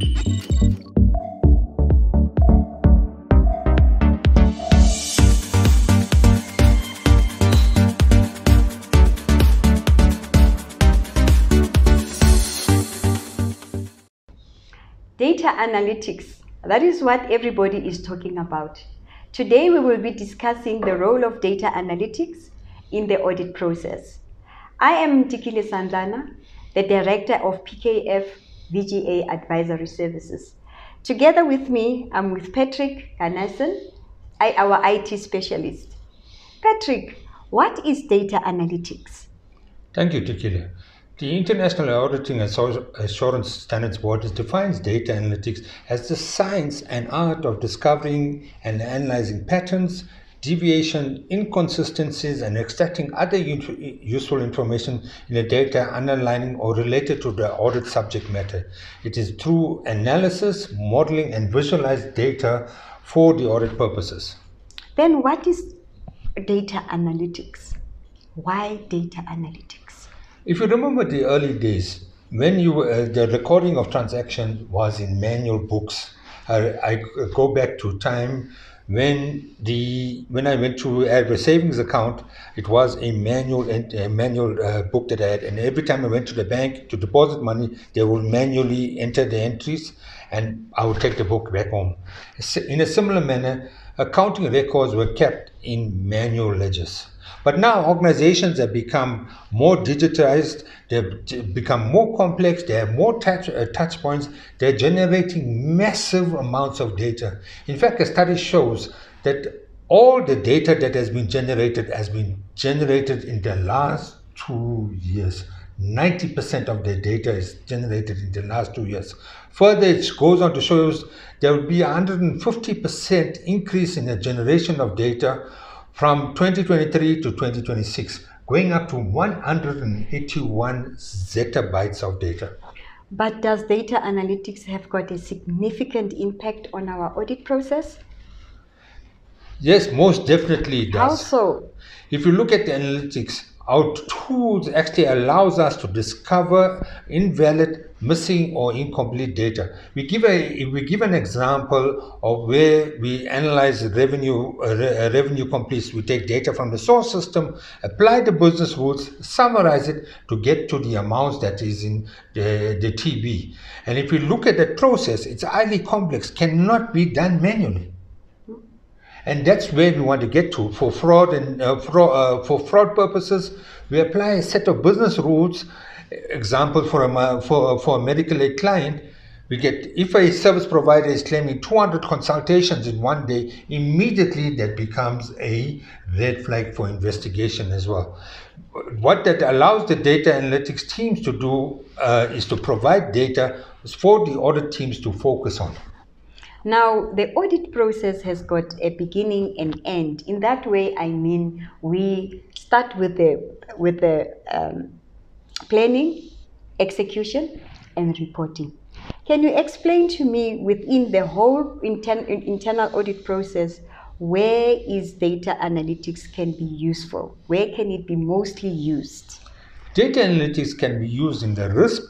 Data analytics, that is what everybody is talking about. Today we will be discussing the role of data analytics in the audit process. I am Tikile Sandlana, the Director of PKF VGA Advisory Services. Together with me, I'm with Patrick Ganesen, our IT specialist. Patrick, what is data analytics? Thank you, Tikile. The International Auditing Assurance Standards Board defines data analytics as the science and art of discovering and analyzing patterns, deviation, inconsistencies, and extracting other useful information in the data underlying or related to the audit subject matter. It is through analysis, modeling, and visualized data for the audit purposes. Then what is data analytics? Why data analytics? If you remember the early days, when the recording of transactions was in manual books, I go back to time when I went to have a savings account. It was a manual book that I had, and every time I went to the bank to deposit money, they would manually enter the entries, and I would take the book back home. In a similar manner, accounting records were kept in manual ledgers. But now organizations have become more digitized, they've become more complex, they have more touch points, they're generating massive amounts of data. In fact, a study shows that all the data that has been generated in the last 2 years. 90% of the data is generated in the last 2 years. Further, it goes on to show us there will be a 150% increase in the generation of data from 2023 to 2026, going up to 181 zettabytes of data. But does data analytics have got a significant impact on our audit process? Yes, most definitely it does. How so? If you look at the analytics, our tools actually allows us to discover invalid, missing, or incomplete data. We give an example of where we analyze revenue completes. We take data from the source system, apply the business rules, summarize it to get to the amounts that is in the TB. And if you look at that process, it's highly complex, cannot be done manually. And that's where we want to get to. For fraud and for fraud purposes, we apply a set of business rules. Example, for a medical aid client, we get, if a service provider is claiming 200 consultations in one day, immediately that becomes a red flag for investigation as well. What that allows the data analytics teams to do is to provide data for the audit teams to focus on. Now, the audit process has got a beginning and end. In that way, I mean, we start with the planning, execution, and reporting. Can you explain to me, within the whole internal audit process, where is data analytics can be useful? Where can it be mostly used? Data analytics can be used in the risk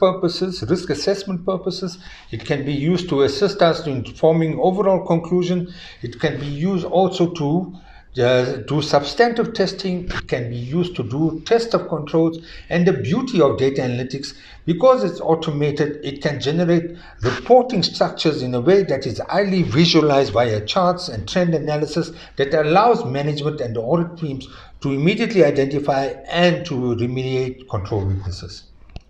assessment purposes. It can be used to assist us in forming overall conclusion. It can be used also to do substantive testing. It can be used to do test of controls. And the beauty of data analytics, because it's automated, it can generate reporting structures in a way that is highly visualized via charts and trend analysis that allows management and the audit teams to immediately identify and to remediate control weaknesses.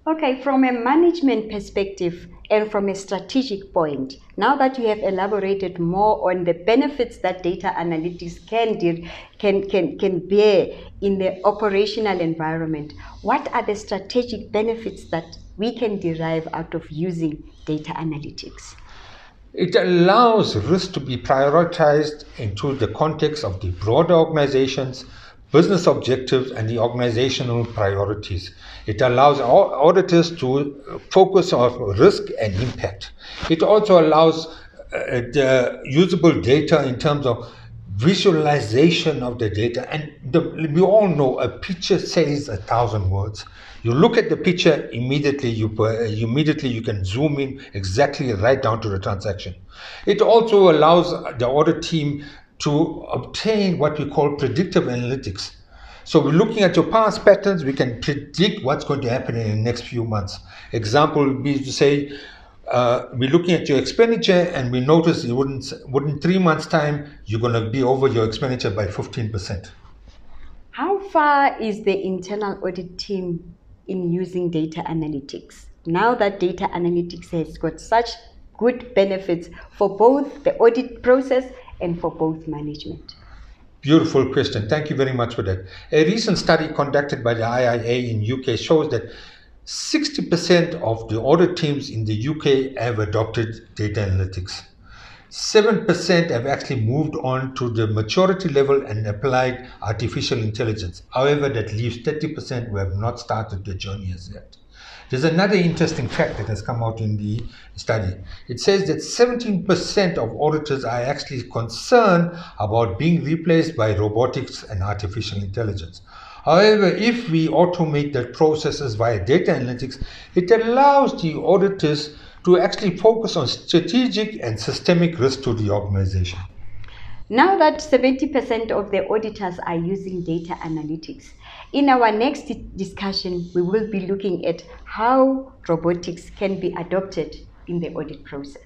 Okay, from a management perspective and from a strategic point, now that you have elaborated more on the benefits that data analytics can bear in the operational environment, what are the strategic benefits that we can derive out of using data analytics? It allows risk to be prioritized into the context of the broader organization's business objectives and the organizational priorities. It allows auditors to focus on risk and impact. It also allows the usable data in terms of visualization of the data. And we all know a picture says 1,000 words. You look at the picture, immediately you can zoom in exactly right down to the transaction. It also allows the audit team to obtain what we call predictive analytics. So we're looking at your past patterns, we can predict what's going to happen in the next few months. Example would be to say, we're looking at your expenditure and we notice within 3 months' time, you're going to be over your expenditure by 15%. How far is the internal audit team in using data analytics? Now that data analytics has got such good benefits for both the audit process and for both management. Beautiful question. Thank you very much for that. A recent study conducted by the IIA in UK shows that 60% of the audit teams in the UK have adopted data analytics. 7% have actually moved on to the maturity level and applied artificial intelligence. However, that leaves 30% who have not started the journey as yet. There's another interesting fact that has come out in the study. It says that 17% of auditors are actually concerned about being replaced by robotics and artificial intelligence. However, if we automate the processes via data analytics, it allows the auditors to actually focus on strategic and systemic risk to the organization. Now that 70% of the auditors are using data analytics, in our next discussion, we will be looking at how robotics can be adopted in the audit process.